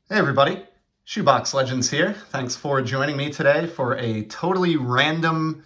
Hey everybody, Shoebox Legends here. Thanks for joining me today for a totally random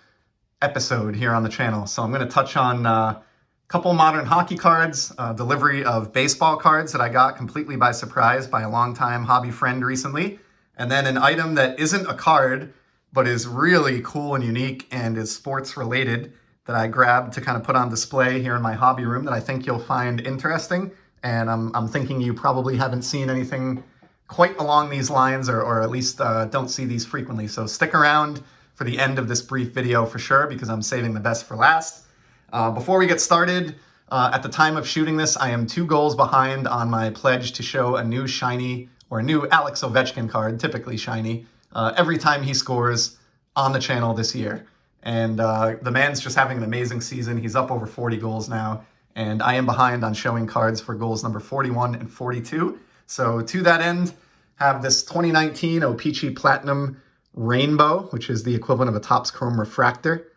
episode here on the channel. So I'm going to touch on a couple modern hockey cards, delivery of baseball cards that I got completely by surprise by a longtime hobby friend recently, and then an item that isn't a card but is really cool and unique and is sports related that I grabbed to kind of put on display here in my hobby room that I think you'll find interesting. And I'm thinking you probably haven't seen anything quite along these lines, or at least don't see these frequently. So stick around for the end of this brief video for sure, because I'm saving the best for last. Before we get started, at the time of shooting this, I am 2 goals behind on my pledge to show a new shiny, or a new Alex Ovechkin card, typically shiny, every time he scores on the channel this year. And the man's just having an amazing season. He's up over 40 goals now, and I am behind on showing cards for goals number 41 and 42. So to that end, have this 2019 O-Pee-Chee Platinum Rainbow, which is the equivalent of a Topps Chrome Refractor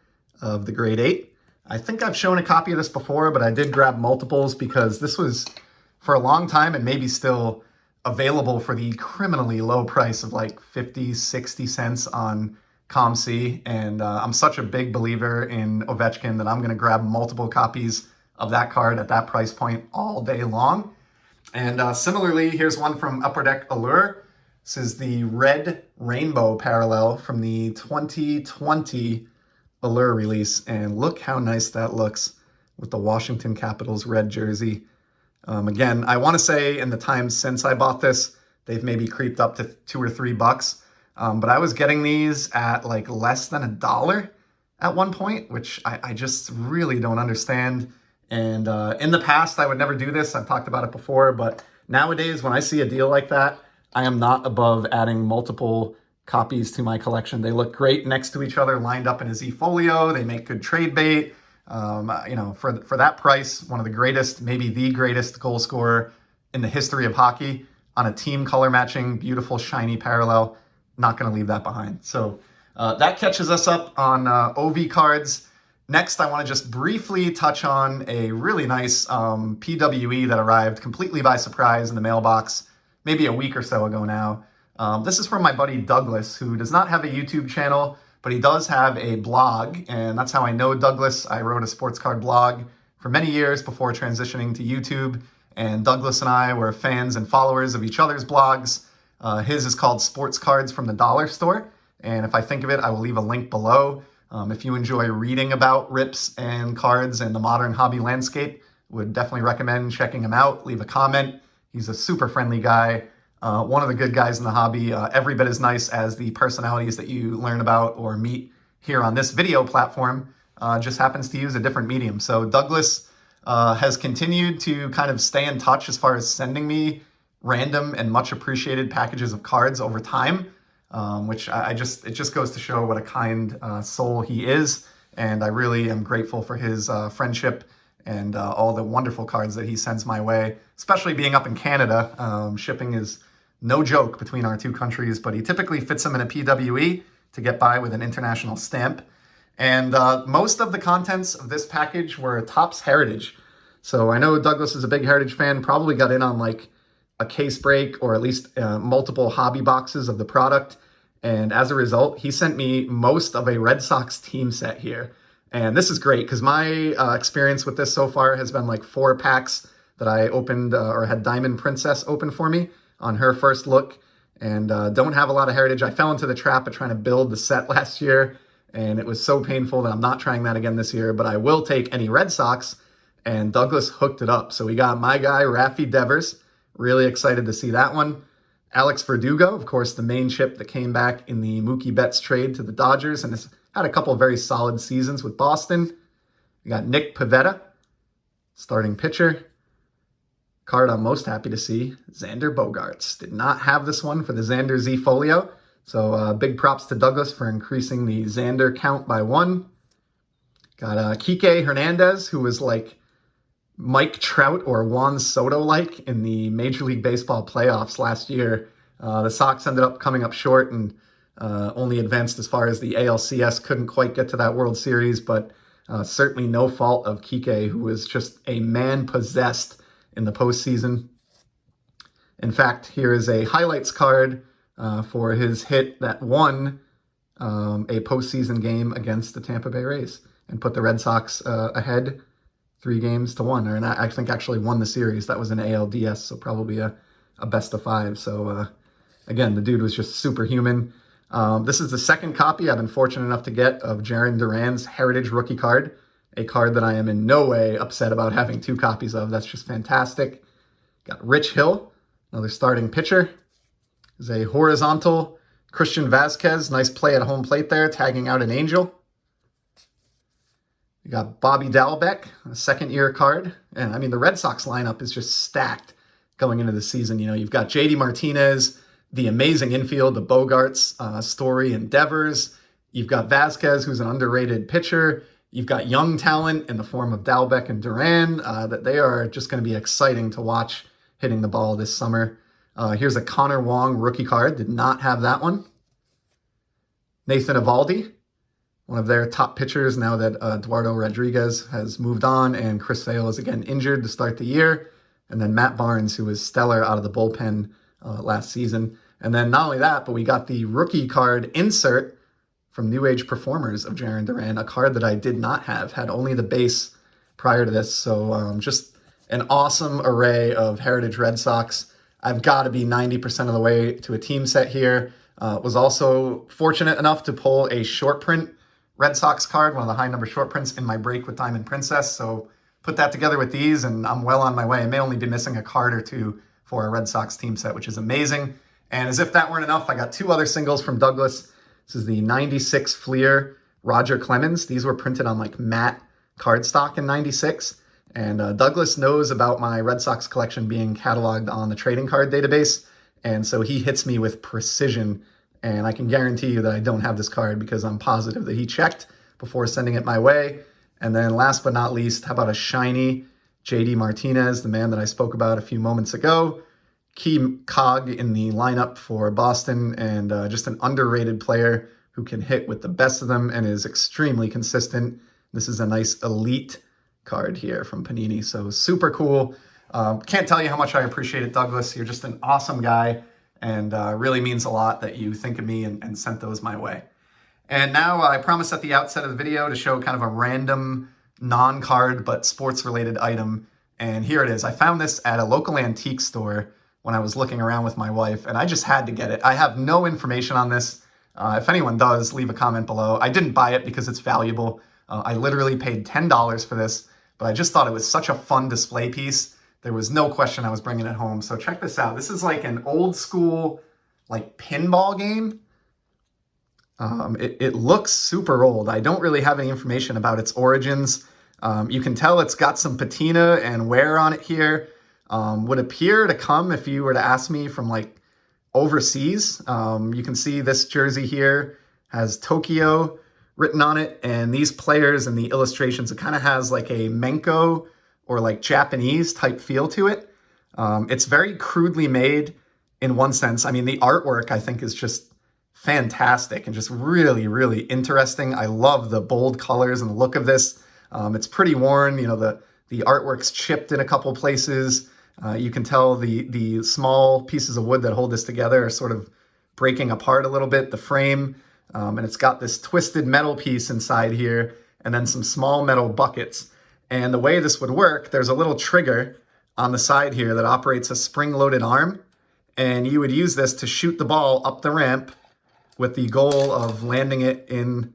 of the grade 8. I think I've shown a copy of this before, but I did grab multiples because this was, for a long time, and maybe still, available for the criminally low price of like 50, 60 cents on ComC. And I'm such a big believer in Ovechkin that I'm going to grab multiple copies of that card at that price point all day long. And similarly, here's one from Upper Deck Allure. This is the red rainbow parallel from the 2020 Allure release. And look how nice that looks with the Washington Capitals red jersey. Again, I want to say in the time since I bought this, they've maybe creeped up to $2 or $3. But I was getting these at like less than $1 at one point, which I just really don't understand. And in the past, I would never do this. I've talked about it before, but nowadays, when I see a deal like that, I am not above adding multiple copies to my collection. They look great next to each other, lined up in a Z-Folio. They make good trade bait. For that price, one of the greatest, maybe the greatest goal scorer in the history of hockey on a team color matching, beautiful, shiny parallel. Not going to leave that behind. So that catches us up on OV cards. Next, I want to just briefly touch on a really nice PWE that arrived completely by surprise in the mailbox maybe a week or so ago now. This is from my buddy Douglas, who does not have a YouTube channel, but he does have a blog, and that's how I know Douglas. I wrote a sports card blog for many years before transitioning to YouTube, and Douglas and I were fans and followers of each other's blogs. His is called Sports Cards from the Dollar Store, and if I think of it, I will leave a link below. If you enjoy reading about rips and cards and the modern hobby landscape, would definitely recommend checking him out. Leave a comment. He's a super friendly guy, one of the good guys in the hobby, every bit as nice as the personalities that you learn about or meet here on this video platform. Just happens to use a different medium. So Douglas has continued to kind of stay in touch as far as sending me random and much appreciated packages of cards over time. Which it just goes to show what a kind soul he is. And I really am grateful for his friendship and all the wonderful cards that he sends my way, especially being up in Canada. Shipping is no joke between our 2 countries, but he typically fits them in a PWE to get by with an international stamp. And most of the contents of this package were Topps Heritage. So I know Douglas is a big Heritage fan, probably got in on like a case break or at least multiple hobby boxes of the product. And as a result, he sent me most of a Red Sox team set here. And this is great because my experience with this so far has been like 4 packs that I opened or had Diamond Princess open for me on her first look. And don't have a lot of Heritage. I fell into the trap of trying to build the set last year, and it was so painful that I'm not trying that again this year. But I will take any Red Sox, and Douglas hooked it up. So we got my guy, Raffy Devers. Really excited to see that one. Alex Verdugo, of course, the main chip that came back in the Mookie Betts trade to the Dodgers and has had a couple of very solid seasons with Boston. We got Nick Pivetta, starting pitcher. Card I'm most happy to see, Xander Bogaerts. Did not have this one for the Xander Z-Folio, so big props to Douglas for increasing the Xander count by 1. Got Kike Hernandez, who was like Mike Trout or Juan Soto-like in the Major League Baseball playoffs last year. The Sox ended up coming up short and only advanced as far as the ALCS. Couldn't quite get to that World Series, but certainly no fault of Kike, who was just a man possessed in the postseason. In fact, here is a highlights card for his hit that won a postseason game against the Tampa Bay Rays and put the Red Sox ahead 3-1, or not, I think actually won the series. That was an ALDS, so probably a best of 5. So again, the dude was just superhuman. This is the second copy I've been fortunate enough to get of Jarren Duran's Heritage Rookie card, a card that I am in no way upset about having 2 copies of. That's just fantastic. Got Rich Hill, another starting pitcher. There's a horizontal Christian Vasquez, nice play at home plate there, tagging out an Angel. You got Bobby Dalbec, a second-year card. And, I mean, the Red Sox lineup is just stacked going into the season. You know, you've got J.D. Martinez, the amazing infield, the Bogarts, Story, and Devers. You've got Vasquez, who's an underrated pitcher. You've got young talent in the form of Dalbec and Duran that they are just going to be exciting to watch hitting the ball this summer. Here's a Connor Wong rookie card. Did not have that one. Nathan Eovaldi, one of their top pitchers now that Eduardo Rodriguez has moved on and Chris Sale is again injured to start the year. And then Matt Barnes, who was stellar out of the bullpen last season. And then not only that, but we got the rookie card insert from New Age Performers of Jarren Duran, a card that I did not have, had only the base prior to this. So just an awesome array of Heritage Red Sox. I've got to be 90% of the way to a team set here. Was also fortunate enough to pull a short print Red Sox card, one of the high number short prints in my break with Diamond Princess. So put that together with these and I'm well on my way. I may only be missing a card or 2 for a Red Sox team set, which is amazing. And as if that weren't enough, I got 2 other singles from Douglas. This is the 96 Fleer Roger Clemens. These were printed on like matte cardstock in 96. And Douglas knows about my Red Sox collection being cataloged on the trading card database. And so he hits me with precision. And I can guarantee you that I don't have this card because I'm positive that he checked before sending it my way. And then last but not least, how about a shiny J.D. Martinez, the man that I spoke about a few moments ago. Key cog in the lineup for Boston and just an underrated player who can hit with the best of them and is extremely consistent. This is a nice elite card here from Panini, so super cool. Can't tell you how much I appreciate it, Douglas. You're just an awesome guy and really means a lot that you think of me and sent those my way. And now I promised at the outset of the video to show kind of a random non-card but sports-related item. And here it is. I found this at a local antique store when I was looking around with my wife, and I just had to get it. I have no information on this. If anyone does, leave a comment below. I didn't buy it because it's valuable. I literally paid $10 for this, but I just thought it was such a fun display piece. There was no question I was bringing it home. So check this out. This is like an old school like pinball game. It looks super old. I don't really have any information about its origins. You can tell it's got some patina and wear on it here. Would appear to come, if you were to ask me, from like overseas. You can see this jersey here has Tokyo written on it, and these players and the illustrations, it kind of has like a Menko or like Japanese type feel to it. It's very crudely made in one sense. I mean, the artwork I think is just fantastic and just really, really interesting. I love the bold colors and the look of this. It's pretty worn. You know, the artwork's chipped in a couple places. You can tell the small pieces of wood that hold this together are sort of breaking apart a little bit, the frame. And it's got this twisted metal piece inside here and then some small metal buckets. And the way this would work, there's a little trigger on the side here that operates a spring-loaded arm. And you would use this to shoot the ball up the ramp with the goal of landing it in,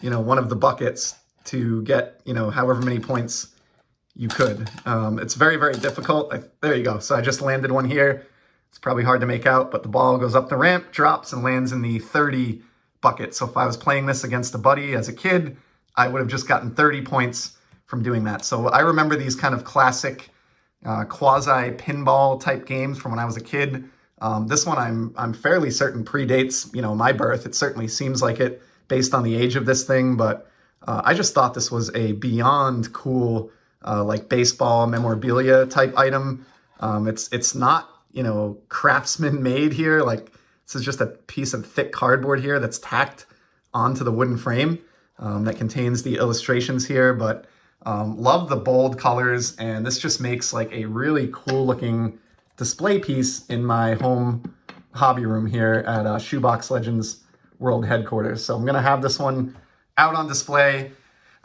you know, one of the buckets to get, you know, however many points you could. It's very, very difficult. There you go. So I just landed one here. It's probably hard to make out, but the ball goes up the ramp, drops, and lands in the 30 bucket. So if I was playing this against a buddy as a kid, I would have just gotten 30 points from doing that. So I remember these kind of classic quasi-pinball type games from when I was a kid. This one I'm fairly certain predates, you know, my birth. It certainly seems like it based on the age of this thing, but I just thought this was a beyond cool like baseball memorabilia type item. It's not, you know, craftsman made here. Like this is just a piece of thick cardboard here that's tacked onto the wooden frame that contains the illustrations here, but love the bold colors, and this just makes like a really cool looking display piece in my home hobby room here at Shoebox Legends World Headquarters. So I'm going to have this one out on display.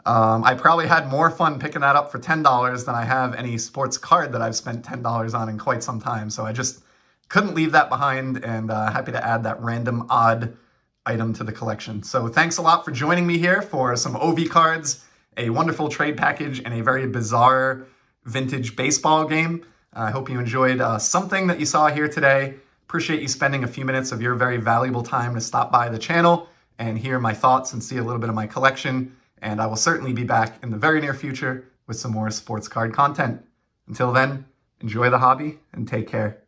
I probably had more fun picking that up for $10 than I have any sports card that I've spent $10 on in quite some time. So I just couldn't leave that behind, and happy to add that random odd item to the collection. So thanks a lot for joining me here for some OV cards, a wonderful trade package, and a very bizarre vintage baseball game. I hope you enjoyed something that you saw here today. Appreciate you spending a few minutes of your very valuable time to stop by the channel and hear my thoughts and see a little bit of my collection. And I will certainly be back in the very near future with some more sports card content. Until then, enjoy the hobby and take care.